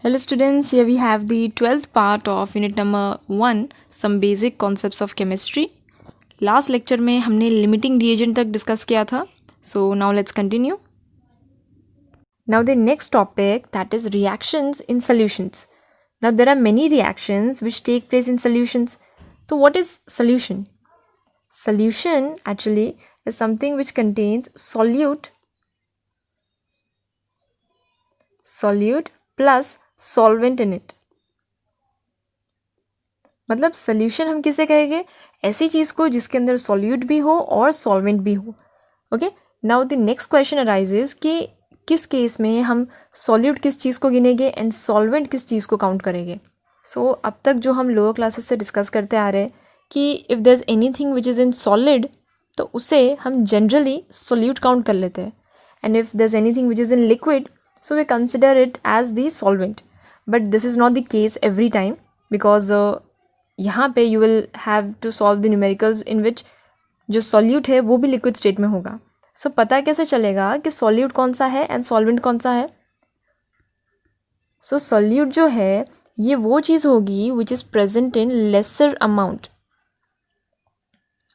Hello students, here we have the 12th part of unit number 1, some basic concepts of chemistry. Last lecture में हमने limiting reagent तक discuss किया था. So now let's continue. Now the next topic, that is reactions in solutions. Now there are many reactions which take place in solutions. So what is solution? Solution actually is something which contains solute plus solvent in it. मतलब solution हम किसे कहेंगे? ऐसी चीज़ को जिसके अंदर solute भी हो और सॉल्वेंट भी हो. Okay, now the next question arises कि किस केस में हम सॉल्यूट किस चीज़ को गिनेंगे एंड सॉल्वेंट किस चीज़ को काउंट करेंगे. सो अब तक जो हम लोअर क्लासेस से डिस्कस करते आ रहे हैं कि if there is anything which is in solid तो उसे हम जनरली सॉल्यूट काउंट कर लेते हैं, and if there is anything which is in liquid so we consider it as the solvent. But this is not the case every time because यहाँ पे you will have to solve the numericals in which जो solute है वो भी liquid state में होगा. So पता कैसे चलेगा कि solute कौन सा है and solvent कौन सा है? So solute जो है ये वो चीज़ होगी which is present in lesser amount.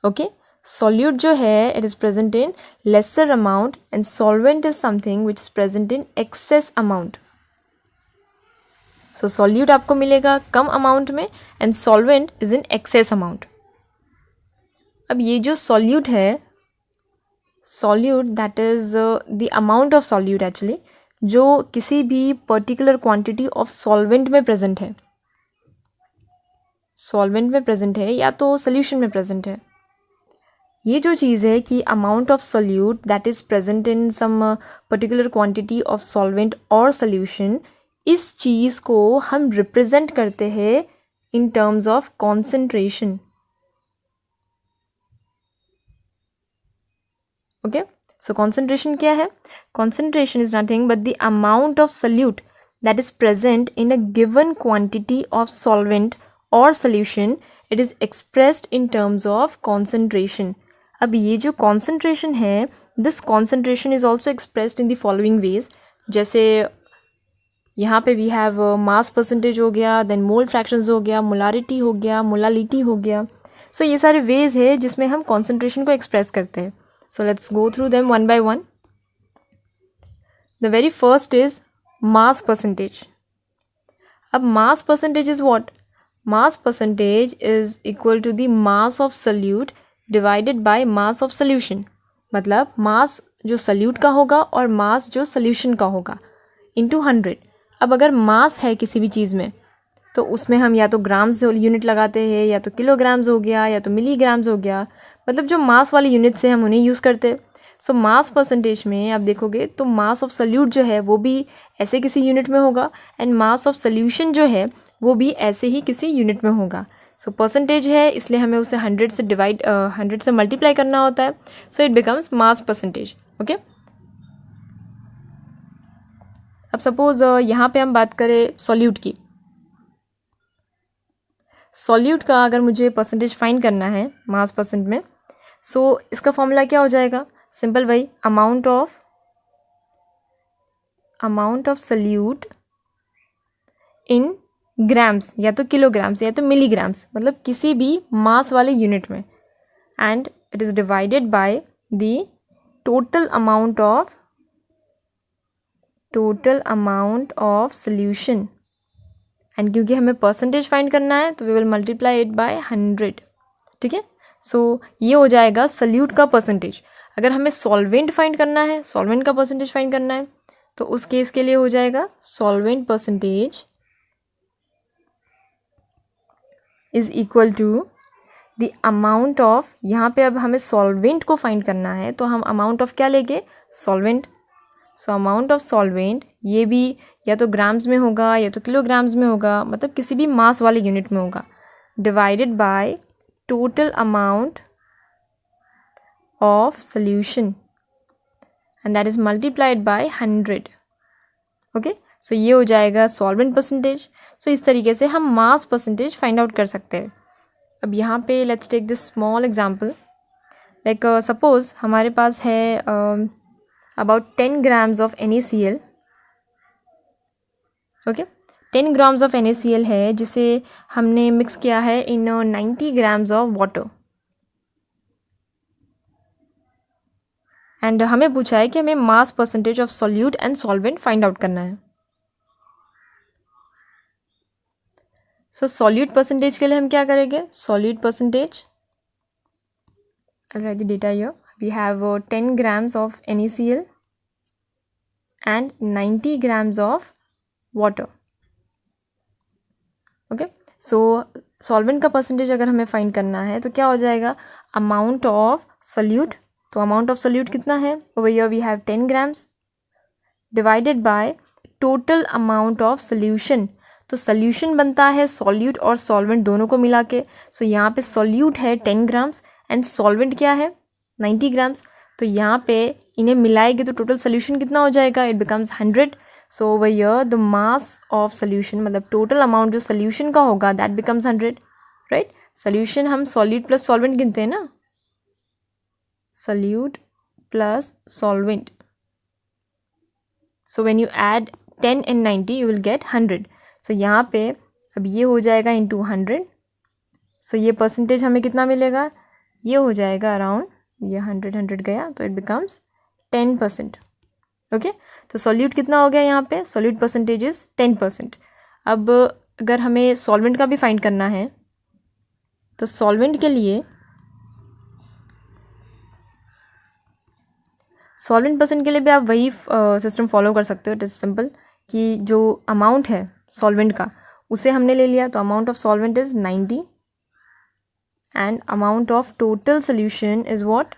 Okay? Solute जो है it is present in lesser amount and solvent is something which is present in excess amount. So solute आपको मिलेगा कम amount में and solvent is in excess amount. अब ये जो solute है, solute that is the amount of solute actually जो किसी भी particular quantity of solvent में present है, solvent में present है या तो solution में present है. ये जो चीज़ है कि amount of solute that is present in some particular quantity of solvent और सोल्यूशन, इस चीज़ को हम रिप्रेजेंट करते हैं in terms of concentration. Okay, so concentration क्या है? Concentration is nothing but the amount of solute that is present in a given quantity of solvent और solution. It is expressed in terms of concentration. अब ये जो कॉन्सेंट्रेशन है, this concentration is also expressed in the following veg. जैसे यहाँ पे we have mass percentage हो गया, देन मोल फ्रैक्शंस हो गया, मोलारिटी हो गया, मोलालिटी हो गया. सो ये सारे वेज है जिसमें हम कॉन्सेंट्रेशन को एक्सप्रेस करते हैं. So let's go through them one by one. The very first is mass percentage. अब mass percentage is what? Mass percentage is equal to the mass of solute divided by mass of solution. मतलब mass जो solute का होगा और mass जो solution का होगा into 100. अब अगर mass है किसी भी चीज़ में तो उसमें हम या तो ग्राम्स यूनिट लगाते हैं या तो किलोग्राम्स हो गया या तो मिलीग्राम्स हो गया, मतलब जो मास वाले यूनिट से हम उन्हें यूज़ करते हैं. सो मास परसेंटेज में आप देखोगे तो मास ऑफ सल्यूट जो है वो भी ऐसे किसी यूनिट में होगा एंड मास ऑफ सल्यूशन जो है वो भी ऐसे ही किसी यूनिट में होगा. सो परसेंटेज है इसलिए हमें उसे 100 से डिवाइड 100 से मल्टीप्लाई करना होता है. So it becomes mass percentage. Okay, अब सपोज यहाँ पे हम बात करें सॉल्यूट की. सॉल्यूट का अगर मुझे परसेंटेज फाइंड करना है मास परसेंट में, सो इसका फॉर्मूला क्या हो जाएगा? सिंपल भाई, amount of salute in grams या तो किलोग्राम्स या तो मिलीग्राम्स, मतलब किसी भी मास वाले यूनिट में, and it is divided by the total amount of solution. And क्योंकि हमें परसेंटेज फाइंड करना है तो we will multiply it by 100. ठीक है, सो ये हो जाएगा सल्यूट का परसेंटेज. अगर हमें सॉल्वेंट फाइंड करना है, सॉल्वेंट का परसेंटेज फाइंड करना है तो उस केस के लिए हो जाएगा solvent percentage is equal to the amount of, यहाँ पे अब हमें सॉल्वेंट को फाइंड करना है तो हम अमाउंट ऑफ क्या लेंगे? Solvent. So amount of solvent ये भी या तो ग्राम्स में होगा या तो किलोग्राम्स में होगा, मतलब किसी भी मास वाले यूनिट में होगा, divided by total amount of solution and that is multiplied by 100. Okay, so ये हो जाएगा सॉल्वेंट परसेंटेज. सो इस तरीके से हम मास परसेंटेज फाइंड आउट कर सकते हैं. अब यहाँ पे let's take this small example. Like suppose हमारे पास है about 10 grams of NaCl. Okay, 10 grams of NaCl है जिसे हमने मिक्स किया है in 90 grams of water, and हमें पूछा है कि हमें mass percentage of solute and solvent find out करना है। सो सॉल्यूट परसेंटेज के लिए हम क्या करेंगे, solute percentage, I'll write the data here. We have 10 grams of NaCl and 90 grams of water. Okay, so solvent का परसेंटेज अगर हमें फाइंड करना है तो क्या हो जाएगा, अमाउंट ऑफ सॉल्यूट, तो अमाउंट ऑफ सॉल्यूट कितना है, ओवर हियर वी हैव 10 ग्राम्स divided by total amount of solution. तो सोल्यूशन बनता है सॉल्यूट और सॉल्वेंट दोनों को मिला के, सो यहाँ पे सॉल्यूट है 10 ग्राम्स एंड सॉल्वेंट क्या है 90 ग्राम्स, तो यहाँ पे इन्हें मिलाएंगे तो टोटल सोल्यूशन कितना हो जाएगा, it becomes 100। So over here the mass of solution, मतलब टोटल अमाउंट जो सोल्यूशन का होगा दैट बिकम्स 100, राइट। सोल्यूशन हम सॉल्यूट प्लस सॉल्वेंट गिनते हैं ना, solute plus solvent, so when you add 10 and 90 you will get 100। सो यहाँ पे अब ये हो जाएगा इंटू 100, सो ये परसेंटेज हमें कितना मिलेगा, ये हो जाएगा अराउंड, ये 100 गया तो इट बिकम्स 10%। ओके, तो सॉल्यूट कितना हो गया यहाँ पे, सॉल्यूट परसेंटेज इज 10%। अब अगर हमें सॉल्वेंट का भी फाइंड करना है तो सॉल्वेंट के लिए सॉल्वेंट परसेंट के लिए भी आप वही सिस्टम फॉलो कर सकते हो, इट इज़ सिंपल, कि जो अमाउंट है सॉल्वेंट का उसे हमने ले लिया, तो amount of solvent is 90 and amount of total solution is what,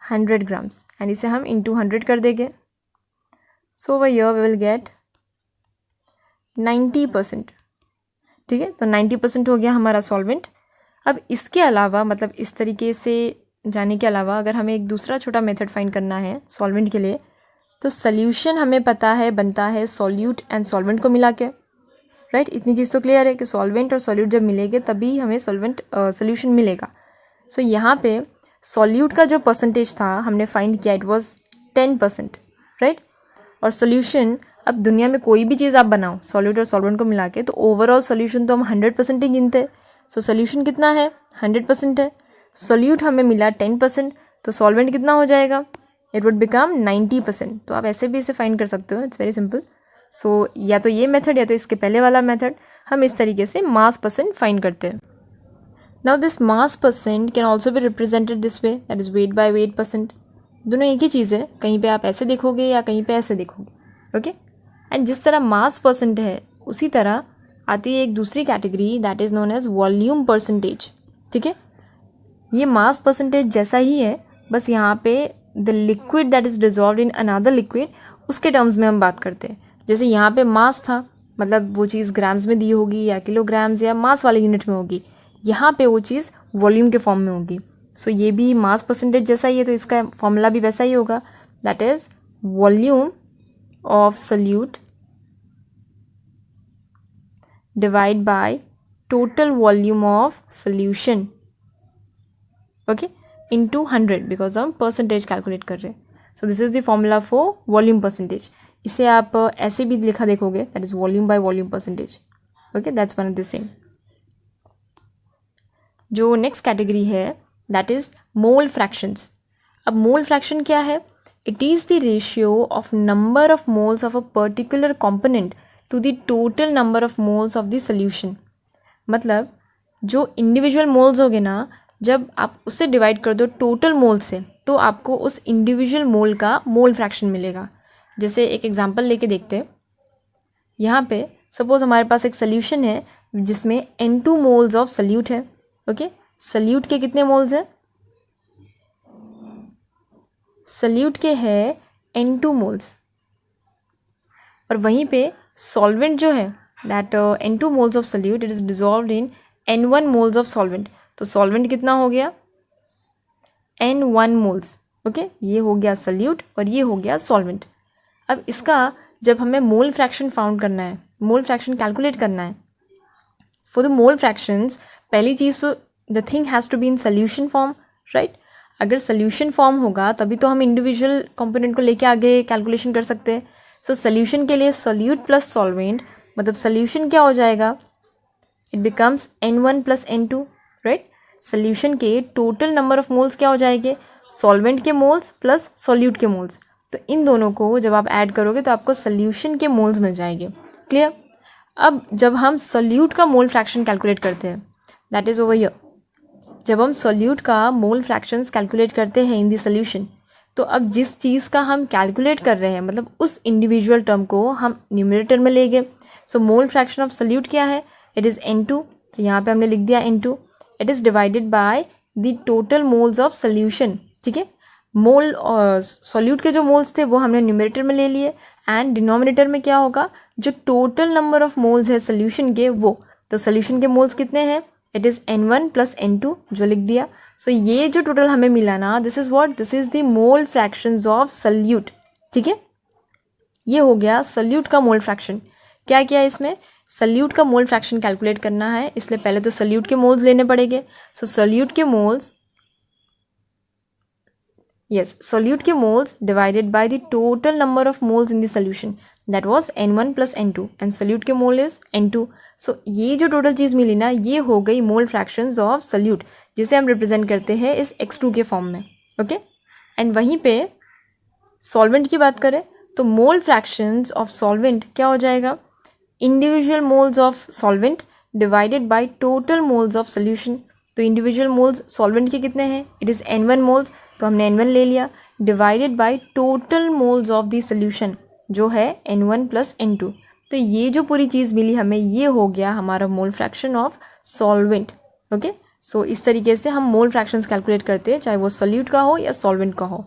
100 grams, and इसे हम into 100 कर देंगे, so over here we will get 90%। ठीक है, तो 90% हो गया हमारा सॉल्वेंट। अब इसके अलावा, मतलब इस तरीके से जाने के अलावा अगर हमें एक दूसरा छोटा मेथड फाइंड करना है सॉल्वेंट के लिए, तो सॉल्यूशन हमें पता है बनता है सॉल्यूट एंड सॉल्वेंट को मिला के, राइट। इतनी चीज़ तो क्लियर है कि सॉल्वेंट और सॉल्यूट जब मिलेंगे तभी हमें सोल्यूशन मिलेगा। सो यहाँ पे सॉल्यूट का जो परसेंटेज था हमने फाइंड किया, इट वाज 10%, राइट। और सोल्यूशन, अब दुनिया में कोई भी चीज़ आप बनाओ सॉल्यूट और सॉल्वेंट को मिला के, तो ओवरऑल सोल्यूशन तो हम 100% ही गिनते। सो सोल्यूशन कितना है, 100% है। सोल्यूट हमें मिला 10%, तो सॉल्वेंट कितना हो जाएगा, इट वुड बिकम 90%। तो आप ऐसे भी इसे फाइंड कर सकते हो, इट्स वेरी सिंपल। सो या तो ये मेथड या तो इसके पहले वाला मेथड, हम इस तरीके से मास परसेंट फाइंड करते हैं। Now this mass percent can also be represented this way, that is weight by weight percent. दोनों एक ही चीज़ है, कहीं पे आप ऐसे देखोगे या कहीं पे ऐसे देखोगे, ओके। एंड जिस तरह मास परसेंट है उसी तरह आती है एक दूसरी category that is known as volume percentage. ठीक है, ये मास परसेंटेज जैसा ही है, बस यहाँ पे the liquid that is dissolved in another liquid उसके टर्म्स में हम बात करते हैं। जैसे यहाँ पे मास था, मतलब वो चीज़ ग्राम्स में दी होगी या किलोग्राम्स या मास वाले यूनिट में होगी, यहाँ पे वो चीज़ वॉल्यूम के फॉर्म में होगी। सो ये भी मास परसेंटेज जैसा ही है, तो इसका फॉर्मूला भी वैसा ही होगा, that is volume of solute divide by total volume of solution, okay, into 100, because हम परसेंटेज कैलकुलेट कर रहे हैं। So this is the formula for volume percentage. इसे आप ऐसे भी लिखा देखोगे, that is volume by volume percentage, okay, that's one of the same. जो नेक्स्ट कैटेगरी है दैट इज़ मोल फ्रैक्शंस। अब मोल फ्रैक्शन क्या है, it is the ratio of number of moles of a particular component to the total number of moles of the solution. मतलब जो individual moles होगे ना, जब आप उससे डिवाइड कर दो टोटल मोल से, तो आपको उस इंडिविजुअल मोल का मोल फ्रैक्शन मिलेगा। जैसे एक एग्जांपल लेके देखते हैं, यहाँ पे सपोज हमारे पास एक सोल्यूशन है जिसमें N2 मोल्स ऑफ सल्यूट है, ओके। सल्यूट के कितने मोल्स हैं, सल्यूट के है N2 मोल्स, और वहीं पे सॉल्वेंट जो है that N2 moles of solute it is dissolved in N1 moles of solvent. तो सॉल्वेंट कितना हो गया, N1 मोल्स, ओके। ये हो गया सल्यूट और ये हो गया सॉल्वेंट। अब इसका जब हमें मोल फ्रैक्शन फाउंड करना है, मोल फ्रैक्शन कैलकुलेट करना है, फॉर द मोल फ्रैक्शंस पहली चीज़ तो the thing has to be in solution form, right. अगर सोल्यूशन फॉर्म होगा तभी तो हम इंडिविजुअल कंपोनेंट को लेके आगे कैलकुलेशन कर सकते हैं। सो सोल्यूशन के लिए सोल्यूट प्लस सॉल्वेंट, मतलब सोल्यूशन क्या हो जाएगा, it becomes N1 plus N2, right. Solution के टोटल नंबर ऑफ मोल्स क्या हो जाएंगे, सॉल्वेंट के मोल्स प्लस सोल्यूट के मोल्स। तो इन दोनों को जब आप ऐड करोगे तो आपको सोल्यूशन के मोल्स मिल जाएंगे। क्लियर। अब जब हम सोल्यूट का मोल फ्रैक्शन कैलकुलेट करते हैं, दैट इज़ ओवर हियर, जब हम सोल्यूट का मोल फ्रैक्शंस कैलकुलेट करते हैं इन दी सोल्यूशन, तो अब जिस चीज़ का हम कैलकुलेट कर रहे हैं, मतलब उस इंडिविजुअल टर्म को हम न्यूमरेटर में लेंगे। सो मोल फ्रैक्शन ऑफ सोल्यूट क्या है, इट इज़ N2, तो यहाँ पे हमने लिख दिया N2। It is divided by the total moles of solution, ठीक है। मोल सोल्यूट के जो मोल्स थे वो हमने न्यूमरेटर में ले लिए, एंड डिनोमिनेटर में क्या होगा, जो टोटल नंबर ऑफ मोल्स है सोल्यूशन के वो, तो सोल्यूशन के मोल्स कितने हैं, it is N1 plus N2 जो लिख दिया। सो ये जो टोटल हमें मिला ना, this is what, this is the mole fractions of solute, ठीक है। ये हो गया सोल्यूट का मोल फ्रैक्शन। क्या किया इसमें, सोल्यूट का मोल फ्रैक्शन कैलकुलेट करना है, इसलिए पहले तो सोल्यूट के मोल्स लेने पड़ेंगे। सो सोल्यूट के मोल्स, yes, solute के moles divided by the total number of moles in the solution, that was N1 plus N2, and solute के mole is N2। so ये जो टोटल चीज़ मिली ना, ये हो गई मोल फ्रैक्शंस ऑफ solute, जिसे हम रिप्रेजेंट करते हैं इस X2 के फॉर्म में, ओके। एंड वहीं पे सॉल्वेंट की बात करें तो मोल फ्रैक्शंस ऑफ सॉल्वेंट क्या हो जाएगा, individual moles of solvent divided by total moles of solution. तो इंडिविजुअल मोल्स सॉल्वेंट के कितने हैं, इट इज़ N1 मोल्स, तो हमने N1 ले लिया, divided by total moles of the solution जो है N1 प्लस N2। तो ये जो पूरी चीज़ मिली हमें, ये हो गया हमारा mole fraction of solvent, okay. So इस तरीके से हम मोल फ्रैक्शंस कैलकुलेट करते हैं, चाहे वो सोल्यूट का हो या सॉल्वेंट का हो।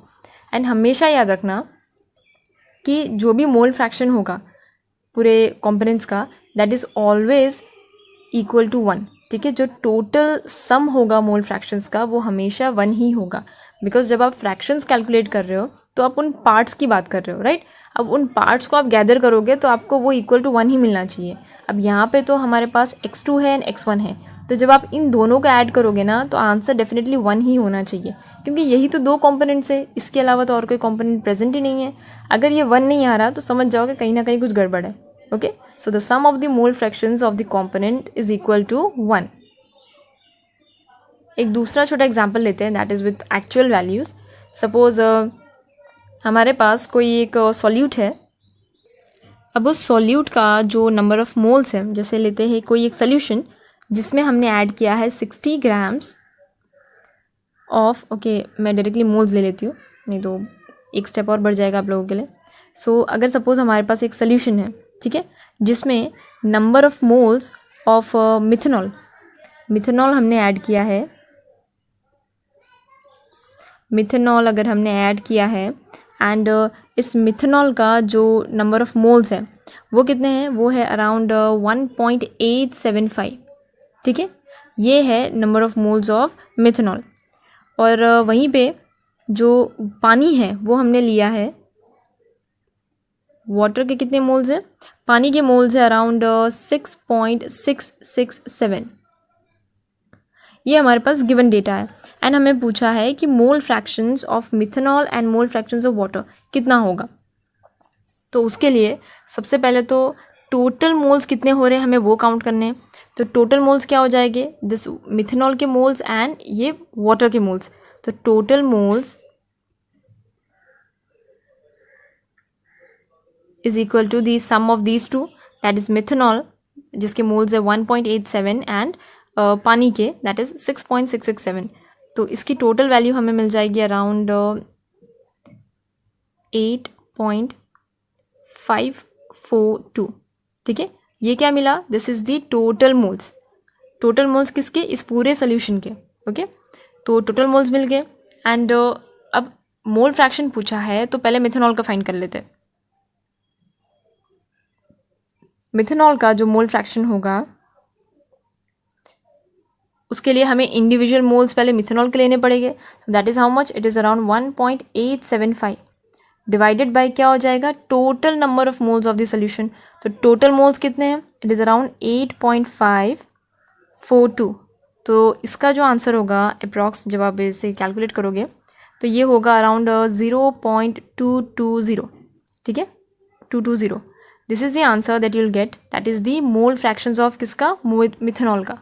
एंड हमेशा याद रखना कि जो भी मोल फ्रैक्शन होगा पूरे कंपोनेंट्स का, that is always equal to 1, ठीक है। जो टोटल सम होगा मोल फ्रैक्शंस का वो हमेशा 1 ही होगा, बिकॉज जब आप फ्रैक्शंस कैलकुलेट कर रहे हो तो आप उन पार्ट्स की बात कर रहे हो, राइट। अब उन पार्ट्स को आप गैदर करोगे तो आपको वो इक्वल टू 1 ही मिलना चाहिए। अब यहाँ पे तो हमारे पास X2 है एंड X1 है, तो जब आप इन दोनों को ऐड करोगे ना तो आंसर डेफिनेटली 1 ही होना चाहिए, क्योंकि यही तो दो कॉम्पोनेंट्स है, इसके अलावा तो और कोई कॉम्पोनेंट प्रेजेंट ही नहीं है। अगर ये 1 नहीं आ रहा तो समझ जाओगे कहीं ना कहीं कुछ गड़बड़ है, okay. So the sum of the mole fractions of the component is equal to 1। एक दूसरा छोटा एग्जाम्पल लेते हैं, that is with actual values. Suppose हमारे पास कोई एक सॉल्यूट है। अब उस सॉल्यूट का जो नंबर ऑफ मोल्स है, जैसे लेते हैं कोई एक सोल्यूशन जिसमें हमने ऐड किया है 60 ग्राम्स ऑफ, ओके मैं डायरेक्टली मोल्स ले लेती हूँ, नहीं तो एक स्टेप और बढ़ जाएगा आप लोगों के लिए। सो अगर सपोज हमारे पास एक सोल्यूशन है, ठीक है, जिसमें number of moles of methanol हमने ऐड किया है, मिथेनॉल अगर हमने ऐड किया है, एंड इस मिथेनॉल का जो नंबर ऑफ मोल्स है वो कितने हैं, वो है अराउंड 1.875, ठीक है। ये है number of moles of methanol. और वहीं पे जो पानी है वो हमने लिया है, वाटर के कितने मोल्स हैं, पानी के मोल्स है अराउंड 6.667। ये हमारे पास गिवन डेटा है, एंड हमें पूछा है कि mole fractions of methanol and mole fractions of water कितना होगा। तो उसके लिए सबसे पहले तो टोटल मोल्स कितने हो रहे हैं हमें वो काउंट करने हैं। तो टोटल मोल्स क्या हो जाएंगे, दिस मिथेनॉल के मोल्स एंड ये वाटर के मोल्स। तो total moles is equal to the sum of these two, that is methanol जिसके मोल्स है 1.87 एंड पानी के दैट इज 6.667। तो इसकी टोटल वैल्यू हमें मिल जाएगी अराउंड 8.542, ठीक है। ये क्या मिला, this is the total moles. Total moles किसके, इस पूरे सोल्यूशन के, ओके। तो टोटल मोल्स मिल गए, एंड अब मोल फ्रैक्शन पूछा है तो पहले मिथेनॉल का फाइंड कर लेते हैं। मिथेनॉल का जो मोल फ्रैक्शन होगा उसके लिए हमें इंडिविजुअल मोल्स पहले मिथेनॉल के लेने पड़ेंगे। So that is how much, it is around 1.875 divided by क्या हो जाएगा, total number of moles of the solution. तो टोटल मोल्स कितने हैं, इट इज़ अराउंड 8.542। तो इसका जो आंसर होगा अप्रॉक्स, जब आप इसे कैलकुलेट करोगे तो ये होगा अराउंड 0.220, ठीक है। 0.220. This is the answer that you will get. That is the mole fractions of किसका? मिथेनॉल का.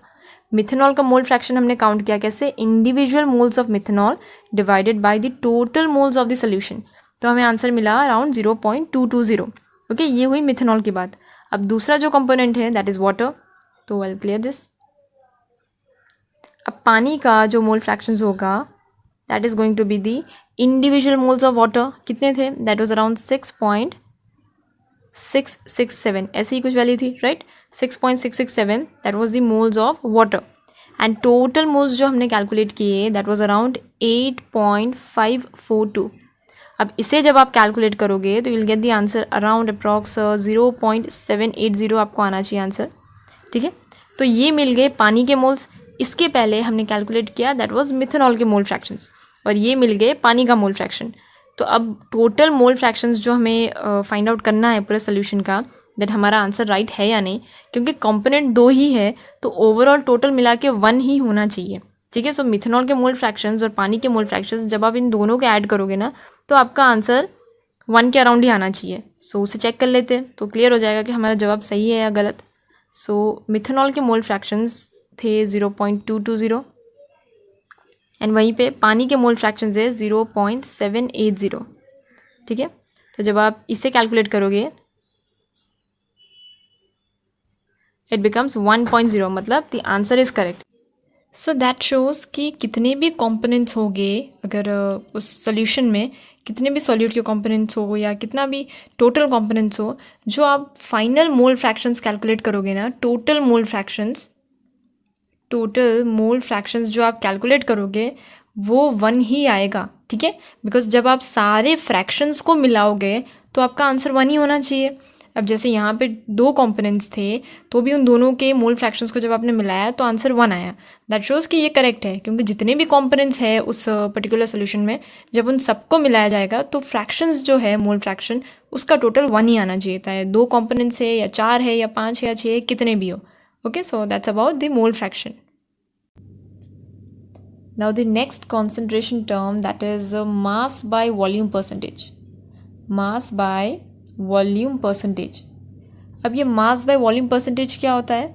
मिथेनॉल का मोल फ्रैक्शन हमने काउंट किया कैसे? Individual moles of methanol divided by the total moles of the solution. तो हमें answer मिला around 0.220. Okay, ये हुई मिथेनॉल की बात. अब दूसरा जो कंपोनेंट है दैट इज वाटर. तो आई विल क्लियर दिस. अब पानी का जो मोल फ्रैक्शंस होगा that is going to be the individual moles of water. कितने थे? That was around 6.667. ऐसी ही कुछ वैल्यू थी, right? 6.667 that was the moles of water. And total moles जो हमने कैलकुलेट किए दैट वाज अराउंड 8.542. अब इसे जब आप कैलकुलेट करोगे तो you will get the answer around approx 0.780 आपको आना चाहिए आंसर. ठीक है, तो ये मिल गए पानी के मोल्स. इसके पहले हमने कैलकुलेट किया दैट वाज मिथेनॉल के मोल फ्रैक्शंस, और ये मिल गए पानी का मोल फ्रैक्शन. तो अब टोटल मोल फ्रैक्शंस जो हमें फाइंड आउट करना है पूरे सोल्यूशन का, दैट हमारा आंसर राइट है या नहीं, क्योंकि कंपोनेंट 2 ही है तो ओवरऑल टोटल मिला के 1 ही होना चाहिए. ठीक है, सो मिथेनॉल के मोल फ्रैक्शंस और पानी के मोल फ्रैक्शंस जब आप इन दोनों को ऐड करोगे ना तो आपका आंसर 1 के अराउंड ही आना चाहिए. सो उसे चेक कर लेते हैं तो क्लियर हो जाएगा कि हमारा जवाब सही है या गलत. सो मिथेनॉल के मोल फ्रैक्शंस थे 0.220 एंड वहीं पे पानी के मोल फ्रैक्शंस है 0.780. ठीक है, तो जब आप इसे कैलकुलेट करोगे इट बिकम्स 1.0, मतलब the answer is correct. So that shows कि कितने भी कॉम्पोनेंट्स होंगे, अगर उस सोल्यूशन में कितने भी सॉल्यूट के कॉम्पोनेंट्स हो या कितना भी टोटल कॉम्पोनेंट्स हो, जो आप फाइनल मोल फ्रैक्शंस कैलकुलेट करोगे ना, टोटल मोल फ्रैक्शंस जो आप कैलकुलेट करोगे वो 1 ही आएगा. ठीक है, बिकॉज जब आप सारे फ्रैक्शंस को मिलाओगे तो आपका आंसर 1 ही होना चाहिए. अब जैसे यहाँ पे 2 कंपोनेंट्स थे तो भी उन दोनों के मोल फ्रैक्शंस को जब आपने मिलाया तो आंसर 1 आया. दैट शोज़ कि ये करेक्ट है, क्योंकि जितने भी कंपोनेंट्स है उस पर्टिकुलर सोल्यूशन में जब उन सबको मिलाया जाएगा तो फ्रैक्शंस जो है मोल फ्रैक्शन उसका टोटल 1 ही आना चाहिए था. 2 कंपोनेंट्स है या 4 है या 5 या 6 कितने भी हो. Okay, so that's about the mole fraction. Now the next concentration term, that is mass by volume percentage. Mass by volume percentage. अब ये mass by volume percentage क्या होता है?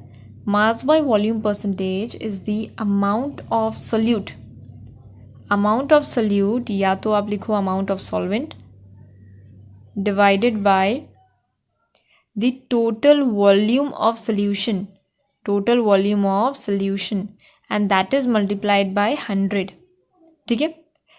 Mass by volume percentage is the amount of solute. Amount of solute या तो आप लिखो amount of solvent divided by the total volume of solution. Total volume of solution. And that is multiplied by 100. ठीक है,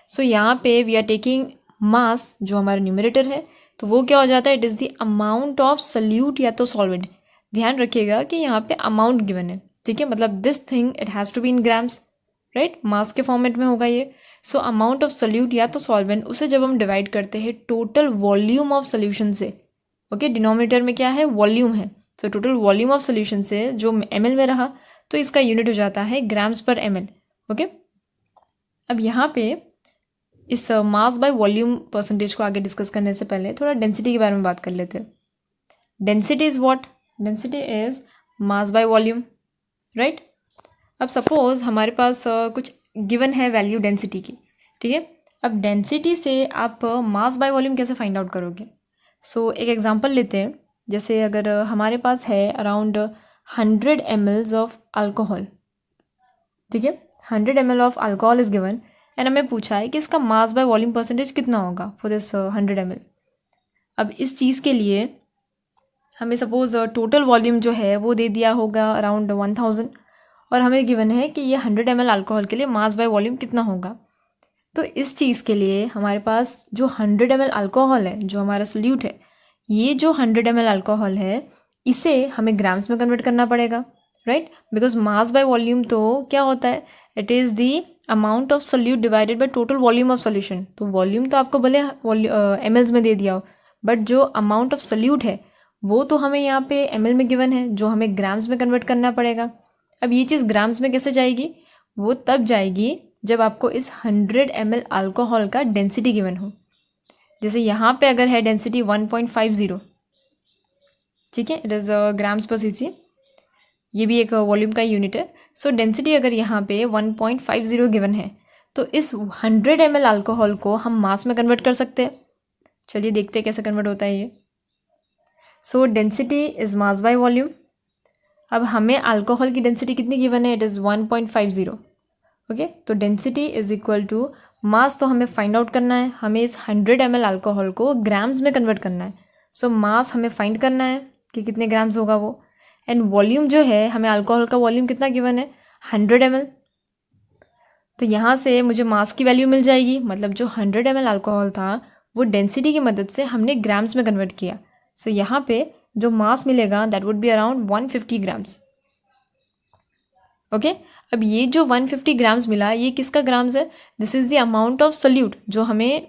सो यहाँ पे we are taking मास जो हमारा न्यूमरेटर है, तो वो क्या हो जाता है? It is the amount of salute या तो सॉल्वेंट. ध्यान रखिएगा कि यहाँ पे अमाउंट गिवन है. ठीक है, मतलब this thing it has to be in grams, right? Mass के फॉर्मेट में होगा ये. सो अमाउंट ऑफ सल्यूट या तो सॉल्वेंट, उसे जब हम डिवाइड करते हैं टोटल वॉल्यूम ऑफ सोल्यूशन से. ओके, डिनोमिनेटर में क्या है? वॉल्यूम है. So total volume of solution से जो ml में रहा तो इसका यूनिट हो जाता है ग्राम्स पर ml. ओके, अब यहाँ पे इस मास बाय वॉल्यूम परसेंटेज को आगे डिस्कस करने से पहले थोड़ा डेंसिटी के बारे में बात कर लेते हैं. Density is what? Density is mass by volume, right? अब सपोज हमारे पास कुछ गिवन है वैल्यू डेंसिटी की. ठीक है, अब डेंसिटी से आप मास बाय वॉल्यूम कैसे फाइंड आउट करोगे? सो एक एग्जांपल लेते हैं. जैसे अगर हमारे पास है अराउंड 100 ml ऑफ अल्कोहल. ठीक है, 100 ml of alcohol is given and हमें पूछा है कि इसका मास बाय वॉल्यूम परसेंटेज कितना होगा फॉर दिस 100 ml. अब इस चीज़ के लिए हमें सपोज टोटल वॉल्यूम जो है वो दे दिया होगा अराउंड 1000 और हमें गिवन है कि ये 100 ml अल्कोहल के लिए मास बाय वॉल्यूम कितना होगा. तो इस चीज़ के लिए हमारे पास जो 100 ml अल्कोहल है, जो हमारा सोल्यूट है, ये जो 100 ml अल्कोहल है इसे हमें ग्राम्स में कन्वर्ट करना पड़ेगा, right? Because mass by volume तो क्या होता है? It is the amount of solute divided by total volume of solution. तो वॉल्यूम तो आपको भले mls में दे दिया हो, बट जो अमाउंट ऑफ सोल्यूट है वो तो हमें यहाँ पे ml में गिवन है, जो हमें ग्राम्स में कन्वर्ट करना पड़ेगा. अब ये चीज़ ग्राम्स में कैसे जाएगी? वो तब जाएगी जब आपको इस 100 ml अल्कोहल का डेंसिटी गिवन हो. जैसे यहाँ पे अगर है डेंसिटी 1.50, ठीक है, it is grams per cc, ये भी एक वॉल्यूम का यूनिट है. सो डेंसिटी अगर यहाँ पे 1.50 गिवन है तो इस 100 ml अल्कोहल को हम मास में कन्वर्ट कर सकते हैं. चलिए देखते हैं कैसे कन्वर्ट होता है ये. So density is mass by volume. अब हमें अल्कोहल की डेंसिटी कितनी गिवन है, इट इज़ 1.50। ओके, तो density is equal to mass, तो हमें फाइंड आउट करना है, हमें इस 100 ml अल्कोहल को ग्राम्स में कन्वर्ट करना है। सो मास हमें फाइंड करना है कि कितने ग्राम्स होगा वो, एंड वॉल्यूम जो है हमें अल्कोहल का वॉल्यूम कितना गिवन है, 100 ml। तो यहाँ से मुझे मास की वैल्यू मिल जाएगी, मतलब जो 100 ml अल्कोहल था वो डेंसिटी की मदद से हमने ग्राम्स में कन्वर्ट किया। सो यहाँ पे जो मास मिलेगा that would be around 150 grams. Okay, अब ये जो 150 ग्राम्स मिला ये किसका ग्राम्स है, this is the amount of salute जो हमें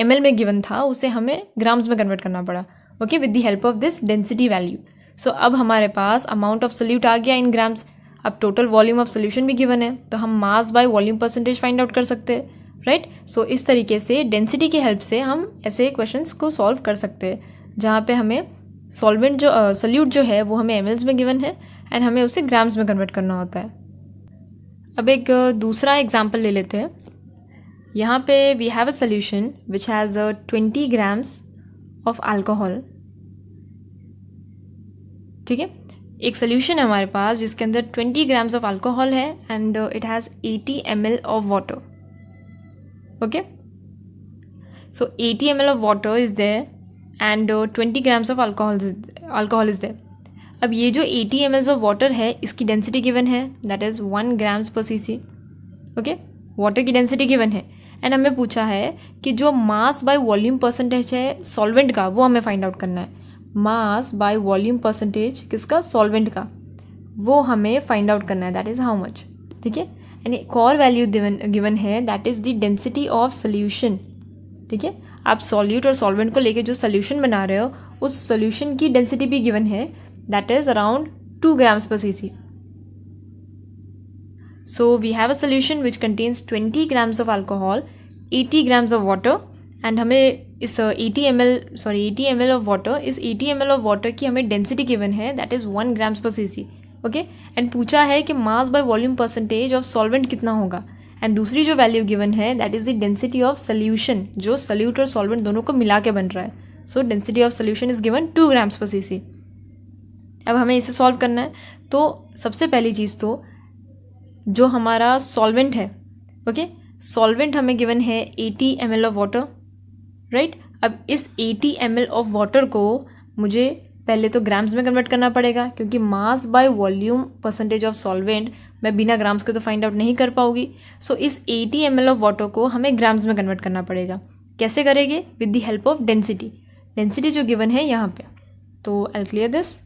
ml में गिवन था उसे हमें ग्राम्स में कन्वर्ट करना पड़ा। Okay, with the help of this density value. So अब हमारे पास अमाउंट ऑफ सल्यूट आ गया इन ग्राम्स। अब टोटल वॉल्यूम ऑफ सोल्यूशन भी गिवन है, तो हम mass by volume percentage find out कर सकते हैं, राइट। सो इस तरीके से डेंसिटी की हेल्प से हम ऐसे क्वेश्चंस को सॉल्व कर सकते हैं जहाँ पे हमें सॉल्वेंट जो सल्यूट जो है वो हमें mls में गिवन है एंड हमें उसे ग्राम्स में कन्वर्ट करना होता है। अब एक दूसरा एग्जाम्पल ले लेते हैं। यहाँ पे we have a solution which has 20 grams of alcohol. ठीक है, एक सोल्यूशन है हमारे पास जिसके अंदर 20 ग्राम्स ऑफ अल्कोहल है and it has 80 ml of water. Okay, so 80 ml of water is there and 20 grams of alcohol is there. अब ये जो 80 ml ऑफ वाटर है इसकी डेंसिटी गिवन है, that is 1 grams per cc। Okay, water की density given है and हमें पूछा है कि जो मास बाय वॉल्यूम परसेंटेज है सॉल्वेंट का वो हमें फाइंड आउट करना है। मास बाय वॉल्यूम परसेंटेज किसका, सॉल्वेंट का, वो हमें फाइंड आउट करना है, दैट इज़ हाउ मच। ठीक है, एंड एक और वैल्यू गिवन है that is the density of solution. ठीक है, आप सॉल्यूट और सॉल्वेंट को लेके जो सोल्यूशन बना रहे हो उस सोल्यूशन की डेंसिटी भी गिवन है, that is around 2 grams per cc. So we have a solution which contains 20 grams of alcohol, 80 grams of water and हमें इस 80 ml of water, इस 80 ml of water की हमें density given है that is 1 grams per cc. Okay, and पूछा है कि mass by volume percentage of solvent कितना होगा, एंड दूसरी जो वैल्यू गिवन है that is the density of solution जो सल्यूट और सॉल्वेंट दोनों को मिला के बन रहा है। सो density of solution is given 2 grams per cc। अब हमें इसे सॉल्व करना है, तो सबसे पहली चीज़ तो जो हमारा सॉल्वेंट है, ओके, सॉल्वेंट हमें गिवन है 80 ml ऑफ वाटर, राइट। अब इस 80 ml ऑफ वाटर को मुझे पहले तो ग्राम्स में कन्वर्ट करना पड़ेगा क्योंकि मास by volume percentage of solvent मैं बिना ग्राम्स के तो फाइंड आउट नहीं कर पाऊंगी। सो इस 80 ml ऑफ वाटर को हमें ग्राम्स में कन्वर्ट करना पड़ेगा। कैसे करेंगे, with the help of density. Density जो गिवन है यहाँ पे, तो I clear this.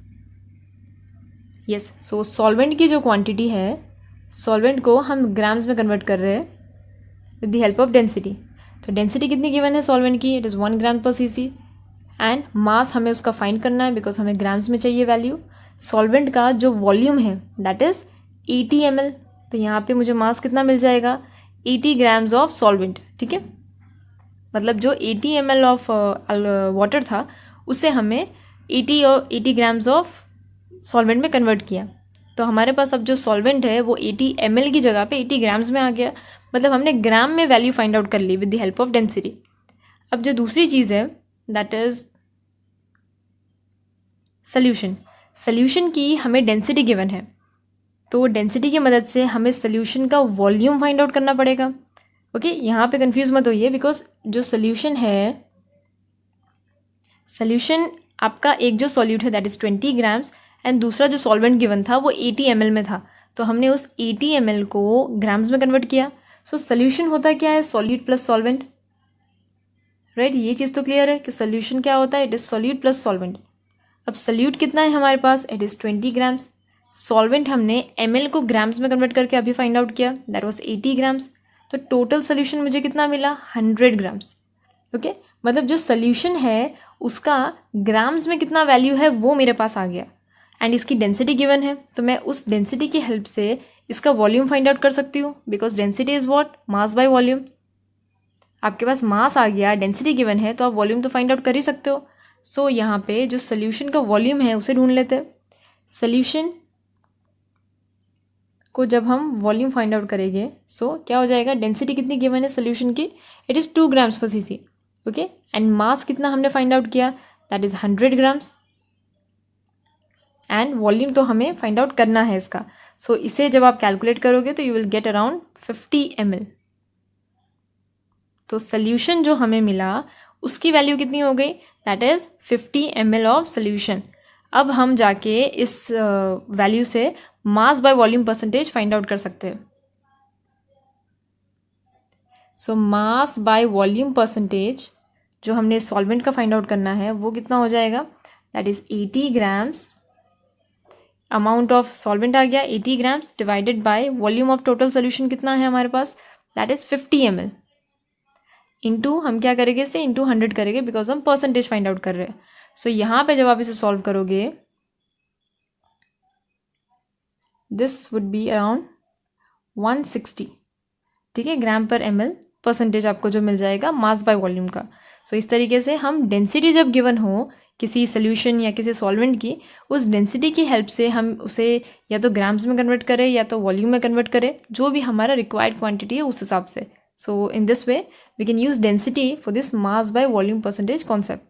Yes, so solvent की जो क्वांटिटी है, सॉल्वेंट को हम ग्राम्स में कन्वर्ट कर रहे हैं with the help of density. तो डेंसिटी कितनी गिवन है सॉल्वेंट की, इट इज़ 1 ग्राम पर cc एंड मास हमें उसका फाइंड करना है बिकॉज हमें ग्राम्स में चाहिए वैल्यू। सॉल्वेंट का जो वॉल्यूम है दैट इज़ 80 ml, तो यहाँ पे मुझे मास कितना मिल जाएगा, 80 ग्राम्स ऑफ सॉल्वेंट। ठीक है, मतलब जो 80 ml ऑफ वाटर था उसे हमें 80 ग्राम्स ऑफ सॉल्वेंट में कन्वर्ट किया। तो हमारे पास अब जो सॉल्वेंट है वो 80 ml की जगह पे 80 ग्राम्स में आ गया, मतलब हमने ग्राम में वैल्यू फाइंड आउट कर ली with the help of density. अब जो दूसरी चीज़ है दैट इज़ सोल्यूशन। सोल्यूशन की हमें डेंसिटी गिवन है, तो डेंसिटी की मदद से हमें सोल्यूशन का वॉल्यूम फाइंड आउट करना पड़ेगा। ओके, यहाँ पे कंफ्यूज मत होइए बिकॉज जो सोल्यूशन है, सोल्यूशन आपका एक जो सॉल्यूट है दैट इज़ 20 ग्राम्स एंड दूसरा जो सॉल्वेंट गिवन था वो 80 ml में था, तो हमने उस 80 ml को ग्राम्स में कन्वर्ट किया। सो सोल्यूशन होता क्या है, सॉल्यूट प्लस सॉल्वेंट, राइट। ये चीज़ तो क्लियर है कि सोल्यूशन क्या होता है, it is solute plus solvent. अब सॉल्यूट कितना है हमारे पास, इट इज़ 20 ग्राम्स। सॉल्वेंट हमने ml को ग्राम्स में कन्वर्ट करके अभी फाइंड आउट किया, दैट वाज 80 ग्राम्स। तो टोटल सोल्यूशन मुझे कितना मिला, 100 ग्राम्स। ओके, मतलब जो सोल्यूशन है उसका ग्राम्स में कितना वैल्यू है वो मेरे पास आ गया एंड इसकी डेंसिटी गिवन है, तो मैं उस डेंसिटी की हेल्प से इसका वॉल्यूम फाइंड आउट कर सकती हूँ because density is what, mass by volume. आपके पास मास आ गया, डेंसिटी गिवन है, तो आप वॉल्यूम तो फाइंड आउट कर ही सकते हो। सो यहाँ पे जो सोल्यूशन का वॉल्यूम है उसे ढूंढ लेते हैं। सोल्यूशन को जब हम वॉल्यूम फाइंड आउट करेंगे सो क्या हो जाएगा, डेंसिटी कितनी गिवन है सोल्यूशन की, it is 2 grams per cc। Okay, and mass कितना हमने फाइंड आउट किया, that is 100 grams. And volume तो हमें फाइंड आउट करना है इसका. सो इसे जब आप कैलकुलेट करोगे तो you will get around 50 ml. तो सोल्यूशन जो हमें मिला उसकी वैल्यू कितनी हो गई? That is 50 ml of solution. अब हम जाके इस वैल्यू से मास by volume percentage find out कर सकते हैं. सो मास बाय वॉल्यूम परसेंटेज जो हमने सॉल्वेंट का फाइंड आउट करना है वो कितना हो जाएगा? That is 80 grams. Amount of solvent आ गया 80 grams divided by volume of total solution कितना है हमारे पास? That is 50 ml. इंटू हम क्या करेंगे इसे? इंटू 100 करेंगे बिकॉज हम परसेंटेज फाइंड आउट कर रहे हैं. सो यहाँ पे जब आप इसे सॉल्व करोगे दिस वुड बी अराउंड 160. ठीक है, ग्राम पर ml परसेंटेज आपको जो मिल जाएगा मास बाय वॉल्यूम का. सो इस तरीके से हम डेंसिटी जब गिवन हो किसी सोल्यूशन या किसी सॉल्वेंट की, उस डेंसिटी की हेल्प से हम उसे या तो ग्राम्स में कन्वर्ट करें या तो वॉल्यूम में कन्वर्ट करें, जो भी हमारा रिक्वायर्ड क्वांटिटी है उस हिसाब से. So in this way we can use density for this mass by volume percentage concept.